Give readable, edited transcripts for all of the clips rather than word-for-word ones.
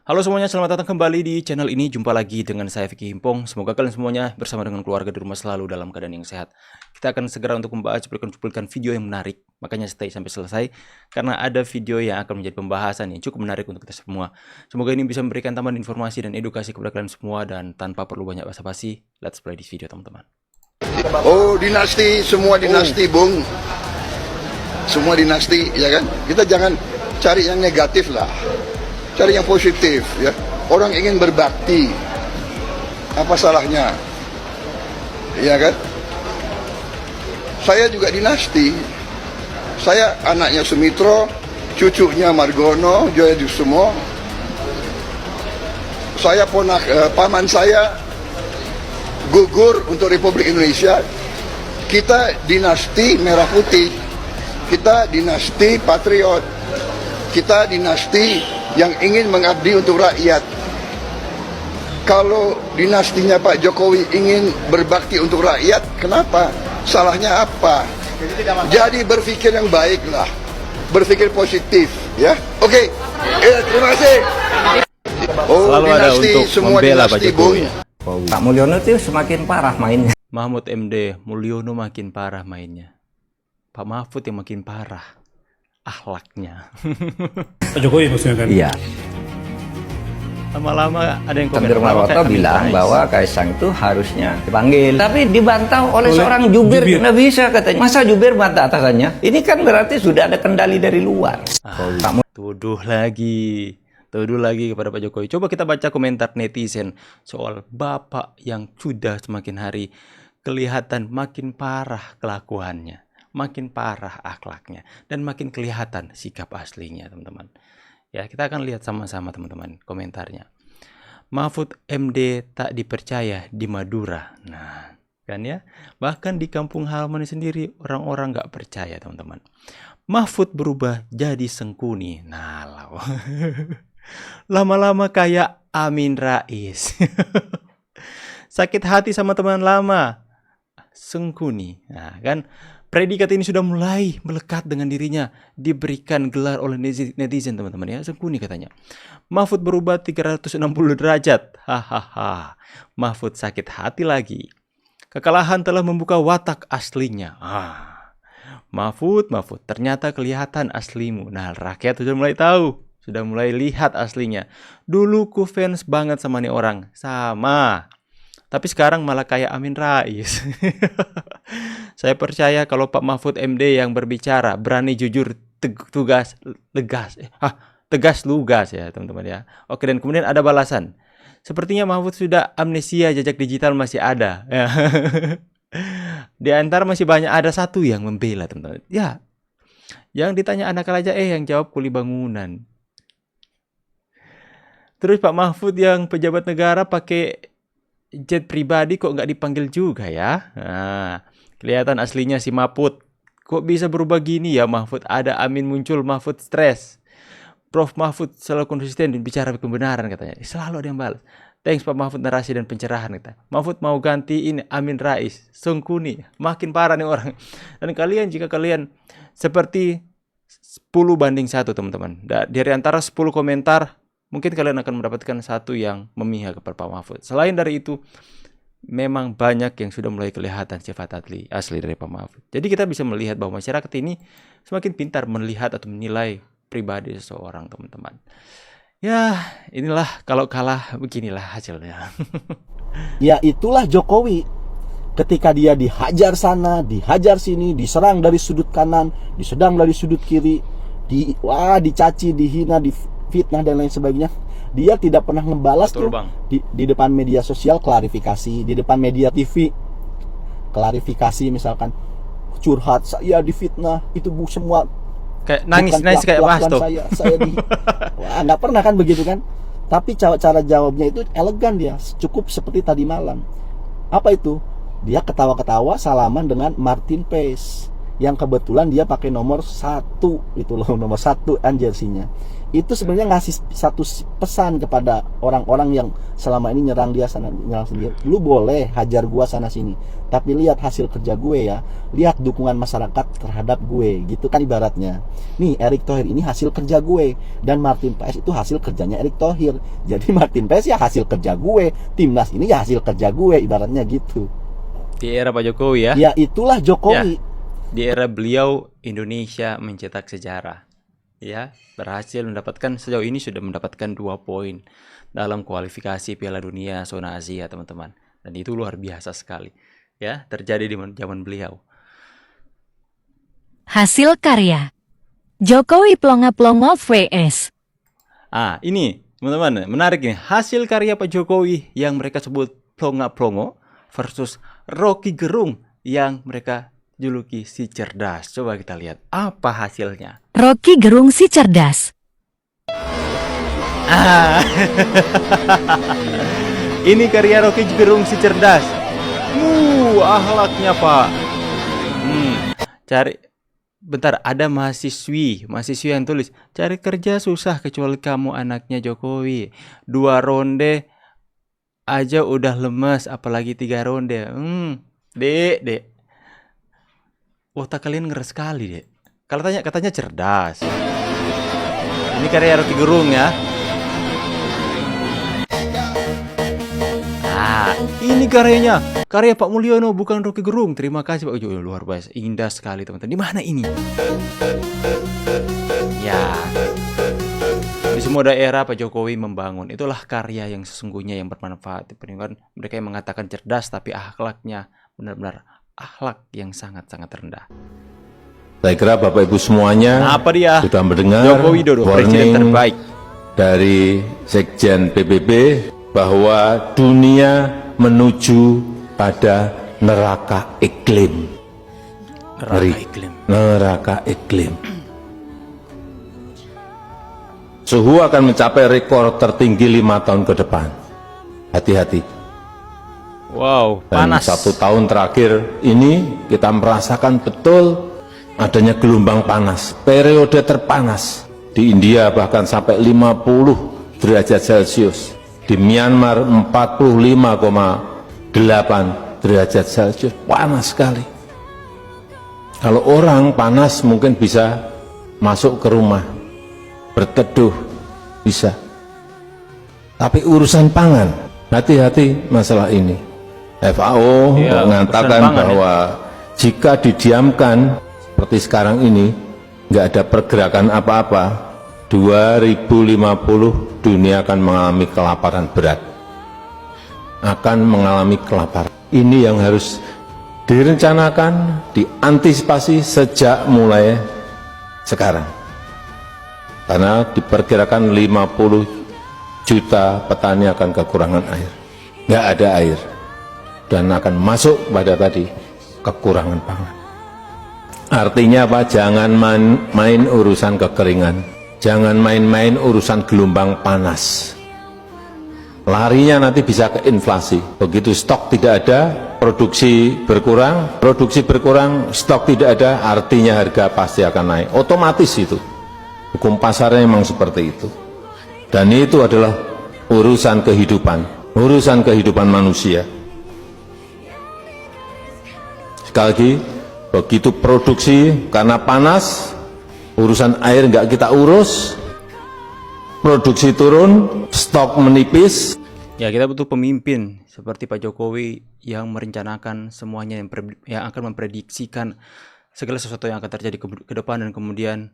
Halo semuanya, selamat datang kembali di channel ini. Jumpa lagi dengan saya Vicky Himpong. Semoga kalian semuanya bersama dengan keluarga di rumah selalu dalam keadaan yang sehat. Kita akan segera untuk membahas cuplikan-cuplikan video yang menarik. Makanya stay sampai selesai, karena ada video yang akan menjadi pembahasan yang cukup menarik untuk kita semua. Semoga ini bisa memberikan tambahan informasi dan edukasi kepada kalian semua. Dan tanpa perlu banyak basa-basi, let's play this video teman-teman. Oh, dinasti, semua dinasti, Bung. Semua dinasti, ya kan? Kita jangan cari yang negatif lah. Cari yang positif, ya. Orang ingin berbakti. Apa salahnya? Ya kan? Saya juga dinasti. Saya anaknya Sumitro, cucunya Margono, Joyosumo. Saya paman saya gugur untuk Republik Indonesia. Kita dinasti Merah Putih. Kita dinasti patriot. Kita dinasti yang ingin mengabdi untuk rakyat. Kalau dinastinya Pak Jokowi ingin berbakti untuk rakyat, kenapa? Salahnya apa? Jadi berpikir yang baiklah, berpikir positif, ya. Oke, terima kasih. Oh, Selalu ada dinasti, untuk semua membela Pak dinasti, Jokowi. Bung. Pak Mulyono itu semakin parah mainnya. Mahfud MD, Mulyono makin parah mainnya. Pak Mahfud yang makin parah akhlaknya. Pak Jokowi maksudnya kan? Iya. Lama-lama ada yang komen. Cenderung "Lama Maroto kayak bilang Amin Rais." bahwa Kaisang itu harusnya dipanggil. Tapi dibantah oleh seorang jubir. jubir. Nggak bisa katanya. Masa jubir bantah atasannya? Ini kan berarti sudah ada kendali dari luar. Tuduh lagi kepada Pak Jokowi. Coba kita baca komentar netizen soal Bapak yang sudah semakin hari kelihatan makin parah kelakuannya, makin parah akhlaknya, dan makin kelihatan sikap aslinya, teman-teman. Ya, kita akan lihat sama-sama, teman-teman, komentarnya. Mahfud MD tak dipercaya di Madura. Nah, kan ya? Bahkan di kampung halaman sendiri orang-orang nggak percaya, teman-teman. Mahfud berubah jadi Sengkuni. Nah, lama-lama kayak Amin Rais. Sakit hati sama teman lama, Sengkuni. Nah, kan predikat ini sudah mulai melekat dengan dirinya, diberikan gelar oleh netizen, teman-teman, ya. Sengkuni katanya. Mahfud berubah 360 derajat. Hahaha. Mahfud sakit hati lagi. Kekalahan telah membuka watak aslinya. Mahfud, ternyata kelihatan aslimu. Nah, rakyat sudah mulai tahu, sudah mulai lihat aslinya. Dulu ku fans banget sama nih orang, sama. Tapi sekarang malah kayak Amin Rais. Saya percaya kalau Pak Mahfud MD yang berbicara berani, jujur, tegas, lugas, ya teman-teman, ya. Oke, dan kemudian ada balasan. Sepertinya Mahfud sudah amnesia, jejak digital masih ada. Ya. Di antara masih banyak ada satu yang membela, teman-teman. Ya, yang ditanya anak raja, yang jawab kuli bangunan. Terus Pak Mahfud yang pejabat negara pakai jet pribadi kok nggak dipanggil juga ya? Nah, kelihatan aslinya si Mahfud. Kok bisa berubah gini ya Mahfud? Ada Amin muncul, Mahfud stres. Prof Mahfud selalu konsisten bicara kebenaran katanya. Selalu ada yang balas. Thanks Pak Mahfud narasi dan pencerahan kita. Mahfud mau gantiin Amin Rais, Sengkuni. Makin parah nih orang. Dan kalian, jika kalian seperti 10-1, teman-teman. Dari antara 10 komentar, mungkin kalian akan mendapatkan satu yang memihak kepada Pak Mahfud. Selain dari itu, memang banyak yang sudah mulai kelihatan sifat asli dari Pak Mahfud. Jadi kita bisa melihat bahwa masyarakat ini semakin pintar melihat atau menilai pribadi seseorang, teman-teman. Ya, inilah kalau kalah beginilah hasilnya. Ya itulah Jokowi. Ketika dia dihajar sana, dihajar sini, diserang dari sudut kanan, disedang dari sudut kiri, dicaci, dihina, difitnah dan lain sebagainya, dia tidak pernah membalas. Betul, tuh Bang. Di depan media sosial klarifikasi, di depan media TV klarifikasi, misalkan curhat, saya difitnah, itu semua kayak nangis kayak Mas tuh. Saya nggak pernah kan begitu kan? Tapi cara jawabnya itu elegan, dia cukup seperti tadi malam. Apa itu? Dia ketawa-ketawa salaman dengan Martin Paes yang kebetulan dia pakai nomor 1 itu loh, nomor 1 jersinya. itu sebenarnya ngasih satu pesan kepada orang-orang yang selama ini nyerang dia sana nyerang sendiri. Lu boleh hajar gua sana sini, tapi lihat hasil kerja gue ya, lihat dukungan masyarakat terhadap gue, gitu kan ibaratnya. Nih Erick Thohir ini hasil kerja gue, dan Martin Paes itu hasil kerjanya Erick Thohir. Jadi Martin Paes ya hasil kerja gue, timnas ini ya hasil kerja gue, ibaratnya gitu. Di era Pak Jokowi ya. Ya itulah Jokowi. Di era beliau Indonesia mencetak sejarah. Ya, berhasil mendapatkan sejauh ini sudah mendapatkan 2 poin dalam kualifikasi Piala Dunia zona Asia, teman-teman. Dan itu luar biasa sekali. Ya, terjadi di zaman beliau. Hasil karya Jokowi Plonga-Plongo vs. Ini teman-teman, menarik nih. Hasil karya Pak Jokowi yang mereka sebut Plonga-Plongo versus Rocky Gerung yang mereka juluki si cerdas. Coba kita lihat apa hasilnya. Rocky Gerung si cerdas. Ini karya Rocky Gerung si cerdas. Akhlaknya Pak. Bentar, ada mahasiswi yang tulis, cari kerja susah kecuali kamu anaknya Jokowi. 2 ronde aja udah lemes, apalagi 3 ronde. Dek. Otak kalian ngeres sekali, Dek. Katanya cerdas. Ini karya Rocky Gerung ya. Ini karyanya. Karya Pak Mulyono, bukan Rocky Gerung. Terima kasih Pak. Luar biasa. Indah sekali, teman-teman. Di mana ini? Ya. Di semua daerah Pak Jokowi membangun. Itulah karya yang sesungguhnya yang bermanfaat. Mereka yang mengatakan cerdas, tapi akhlaknya benar-benar akhlak yang sangat-sangat rendah. Saya kira Bapak Ibu semuanya sudah mendengar Joko Widodo, presiden terbaik dari Sekjen PBB bahwa dunia menuju pada neraka iklim. Neraka iklim. Suhu akan mencapai rekor tertinggi 5 tahun ke depan. Hati-hati. Wow, panas. Dan 1 tahun terakhir ini kita merasakan betul adanya gelombang panas, periode terpanas. Di India bahkan sampai 50 derajat Celcius. Di Myanmar 45,8 derajat Celcius. Panas sekali. Kalau orang panas mungkin bisa masuk ke rumah, berteduh, bisa. Tapi urusan pangan, hati-hati masalah ini. FAO mengatakan bahwa jika didiamkan seperti sekarang ini, nggak ada pergerakan apa-apa, 2050 dunia akan mengalami kelaparan berat. Akan mengalami kelaparan. Ini yang harus direncanakan, diantisipasi sejak mulai sekarang. Karena diperkirakan 50 juta petani akan kekurangan air. Nggak ada air. Dan akan masuk pada tadi kekurangan pangan. Artinya apa? Jangan main urusan kekeringan, jangan main-main urusan gelombang panas. Larinya nanti bisa ke inflasi. Begitu stok tidak ada, produksi berkurang, stok tidak ada, artinya harga pasti akan naik. Otomatis itu. Hukum pasarnya memang seperti itu. Dan itu adalah urusan kehidupan manusia. Sekali lagi, begitu produksi karena panas, urusan air nggak kita urus, produksi turun, stok menipis. Ya, kita butuh pemimpin seperti Pak Jokowi yang merencanakan semuanya, yang akan memprediksikan segala sesuatu yang akan terjadi ke depan, dan kemudian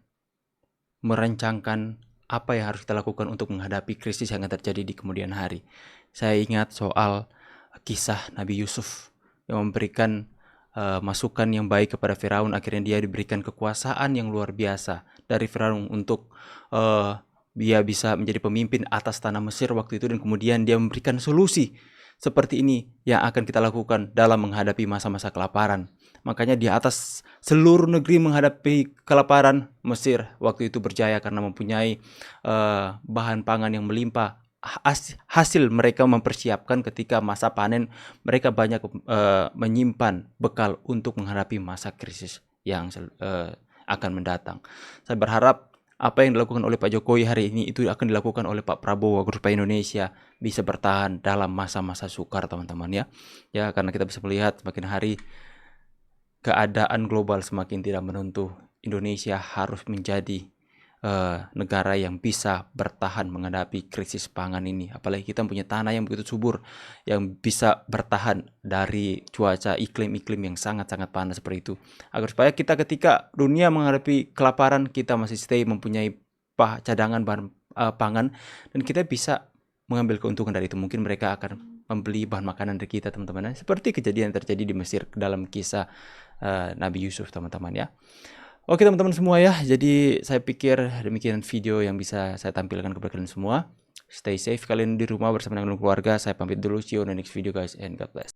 merancangkan apa yang harus kita lakukan untuk menghadapi krisis yang akan terjadi di kemudian hari. Saya ingat soal kisah Nabi Yusuf yang memberikan masukan yang baik kepada Firaun. Akhirnya dia diberikan kekuasaan yang luar biasa dari Firaun untuk dia bisa menjadi pemimpin atas tanah Mesir waktu itu, dan kemudian dia memberikan solusi seperti ini yang akan kita lakukan dalam menghadapi masa-masa kelaparan. Makanya di atas seluruh negeri menghadapi kelaparan, Mesir waktu itu berjaya karena mempunyai bahan pangan yang melimpah. Hasil mereka mempersiapkan ketika masa panen, mereka banyak menyimpan bekal untuk menghadapi masa krisis yang akan mendatang. Saya berharap apa yang dilakukan oleh Pak Jokowi hari ini itu akan dilakukan oleh Pak Prabowo agar supaya Indonesia bisa bertahan dalam masa-masa sukar, teman-teman ya. Ya, karena kita bisa melihat semakin hari keadaan global semakin tidak menentu. Indonesia harus menjadi negara yang bisa bertahan menghadapi krisis pangan ini. Apalagi kita punya tanah yang begitu subur, yang bisa bertahan dari cuaca iklim-iklim yang sangat-sangat panas seperti itu. Agar supaya kita ketika dunia menghadapi kelaparan, kita masih stay mempunyai cadangan bahan pangan, dan kita bisa mengambil keuntungan dari itu. Mungkin mereka akan membeli bahan makanan dari kita, teman-teman. Seperti kejadian yang terjadi di Mesir dalam kisah Nabi Yusuf, teman-teman ya. Oke teman-teman semua ya, jadi saya pikir demikian video yang bisa saya tampilkan kepada kalian semua. Stay safe kalian di rumah bersama dengan keluarga. Saya pamit dulu, see you on the next video guys, and God bless.